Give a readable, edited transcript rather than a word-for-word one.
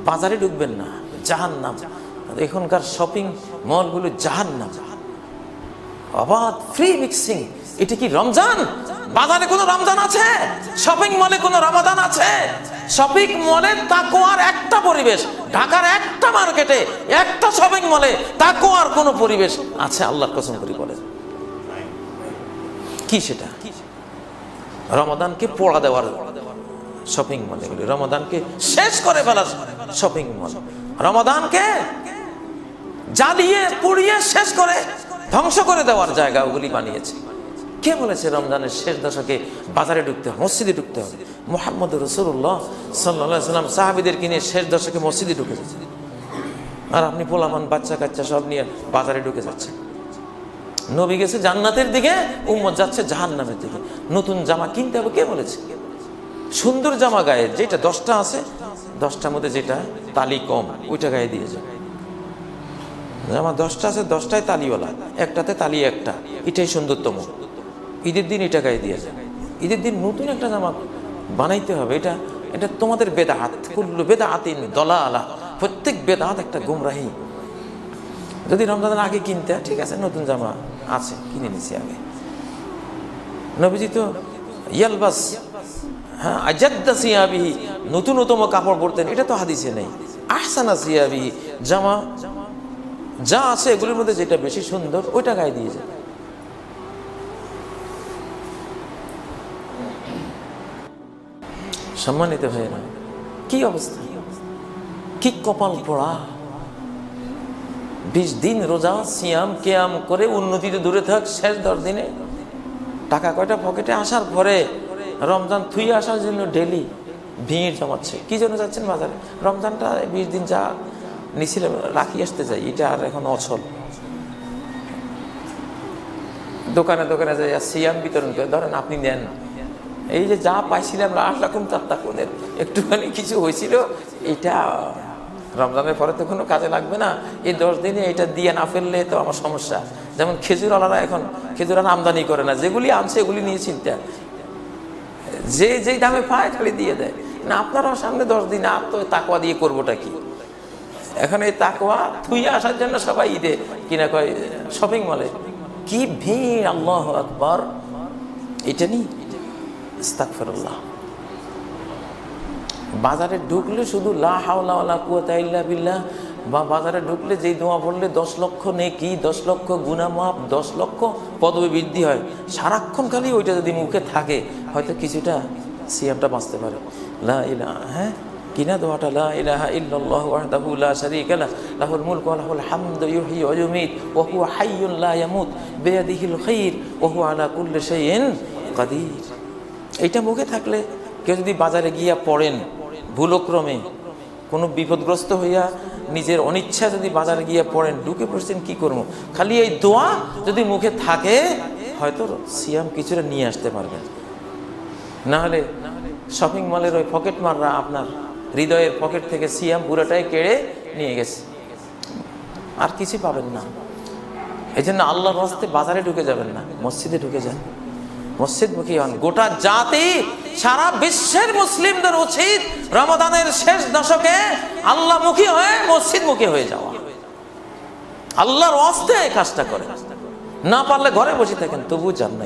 বাজারে ঢুকবেন না, জাহান্নাম। এখনকার শপিং মলগুলো জাহান্নাম, অবাধ ফ্রি মিক্সিং। এটা কি রমজান? বাজারে কোনো রমজান আছে? শপিং মলে কোনো রমাদান আছে? শপিং মলে তাকওয়ার একটা পরিবেশ, ঢাকার একটা মার্কেটে একটা শপিং মলে তাকওয়ার কোনো পরিবেশ আছে? আল্লাহর কসম করে বলেন, কি সেটা? রমাদানকে পোড়া দেওয়ার শপিং মল এগুলি, রমাদানকে শেষ করে ফেলার শপিং মল, রমাদানকে জ্বালিয়ে পুড়িয়ে শেষ করে ধ্বংস করে দেওয়ার জায়গা ওগুলি বানিয়েছে। কে বলেছে রমজানের শেষ দশকে বাজারে ঢুকতে হবে, মসজিদে ঢুকতে হবে? মুহাম্মদ রাসূলুল্লাহ সাল্লাল্লাহু আলাইহি ওয়াসাল্লাম সাহাবীদেরকে নিয়ে শেষ দশকে মসজিদে ঢুকে যাচ্ছে, আর আপনি পোলাপান বাচ্চা কাচ্চা সব নিয়ে বাজারে ঢুকে যাচ্ছেন। নবী গেছে জান্নাতের দিকে, উম্মত যাচ্ছে জাহান্নামের দিকে। নতুন জামা কিনতে হবে, কে বলেছে? সুন্দর জামা গায়ে, যেটা 10টা আছে 10টার মধ্যে যেটা তালি কম ওইটা গায়ে দিয়ে যায়। জামা 10টা আছে 10টায় তালিওয়ালা, একটাতে তালি একটা, এটাই সুন্দরতম। ঈদের দিন এটা গায়ে দিয়ে যায়। ঈদের দিন নতুন একটা জামা বানাইতে হবে, এটা এটা তোমাদের বেদাত। কুল্লু বেদাতিন দলালা, প্রত্যেক বেদাত একটা গুমরাহি। যদি রমজানের আগে কিনতে, ঠিক আছে, নতুন জামা আছে কিনে নিছি আগে। নবীজি তো ইয়ালবাস, হ্যাঁ, আজাদ্দা সিয়াবিহি, নতুনতম কাপড় পরতেন, এটা তো হাদিসে নেই। আহসানা সিয়াবিহি, জামা যা আছে এগুলোর মধ্যে যেটা বেশি সুন্দর ওইটা গায়ে দিয়ে যায়। সম্মানিত ভাইয়েরা, কি অবস্থা, কি কপাল পোড়া! 20 দিন রোজা সিয়াম কিয়াম করে উন্নতিতে দূরে থাক, শেষ 10 দিনে টাকা কয়টা পকেটে আসার পরে রমজান থুই আসার জন্য ডেলি ভিড় জমাচ্ছে। কি জন্য যাচ্ছেন বাজারে? রমজানটা 20 দিন যা নিছিলাম রাখি আসতে যাই, এটা আর এখন অচল। দোকানে দোকানে যাই সিয়াম বিতরণ করে, ধরেন আপনি নেন, এই যে যা পাইছিলাম রাখলাম চারটা কোণের, একটুখানি কিছু হয়েছিল, এটা রমজানের পরে তো কোনো কাজে লাগবে না, এই 10 দিনে এটা দিয়ে না ফেললে তো আমার সমস্যা। যেমন খেজুর আলারা এখন খেজুর আলা আমদানি করে না, যেগুলি আনছে এগুলি নিয়ে চিন্তা, যেই দামে পায় খালি দিয়ে দেয় না। আপনারাও সামনে 10 দিন আর তো তাকওয়া দিয়ে করবোটা কি? এখন এই তাকওয়া থুইয়া আসার জন্য সবাই ঈদে কিনা কয় শপিং মলে, কি ভিড়! আল্লাহু আকবার! এটা নি আস্তাগফিরুল্লাহ। বাজারে ঢুকলে শুধু লা হাওলা ওয়ালা কুওয়াতা ইল্লা বিল্লাহ, বা বাজারে ঢুকলে যেই দোয়া পড়লে 10 লক্ষ নেকি, 10 লক্ষ গুনাহ মাফ, 10 লক্ষ পদবী বৃদ্ধি হয়, সারাক্ষণ খালি ওইটা যদি মুখে থাকে, হয়তো কিছুটা সিয়ামটা বাঁচতে পারে। লা ইলাহা, হ্যাঁ কিনা দোয়াটা, লা ইলাহা ইল্লাল্লাহু ওয়াহদাহু লা শারীকা লাহু লাহুল মুলকু ওয়া লাহুল হামদু ইউহয়ি ওয়া ইউমীত ওয়া হুয়া হাইয়্যুন লা ইয়ামুত বিয়াদিহিল খায়র ওয়া হুয়া আলা কুল্লি শাইইন কাদির। এইটা মুখে থাকলে, কেউ যদি বাজারে গিয়া পড়েন ভুলক্রমে, কোনো বিপদগ্রস্ত হইয়া নিজের অনিচ্ছা যদি বাজারে গিয়া পড়েন, ঢুকে পড়ছেন, কি করবো, খালি এই দোয়া যদি মুখে থাকে, হয়তো সিয়াম কিছুটা নিয়ে আসতে পারবেন। না হলে শপিং মলের ওই পকেট মাররা আপনার হৃদয়ের পকেট থেকে সিয়াম পুরোটাই কেড়ে নিয়ে গেছে, আর কিছু পাবেন না। এই জন্য আল্লাহর রাস্তায় বাজারে ঢুকে যাবেন না, মসজিদে ঢুকে যান, মসজিদমুখী হন। গোটা জাতি, সারা বিশ্বের মুসলিমদের উচিত রমাদানের শেষ দশকে আল্লাহমুখী হয়ে মসজিদমুখী হয়ে যাওয়া। আল্লাহর ওয়াস্তে এই কাজটা করে, না পারলে ঘরে বসে থাকেন, তবু যান না।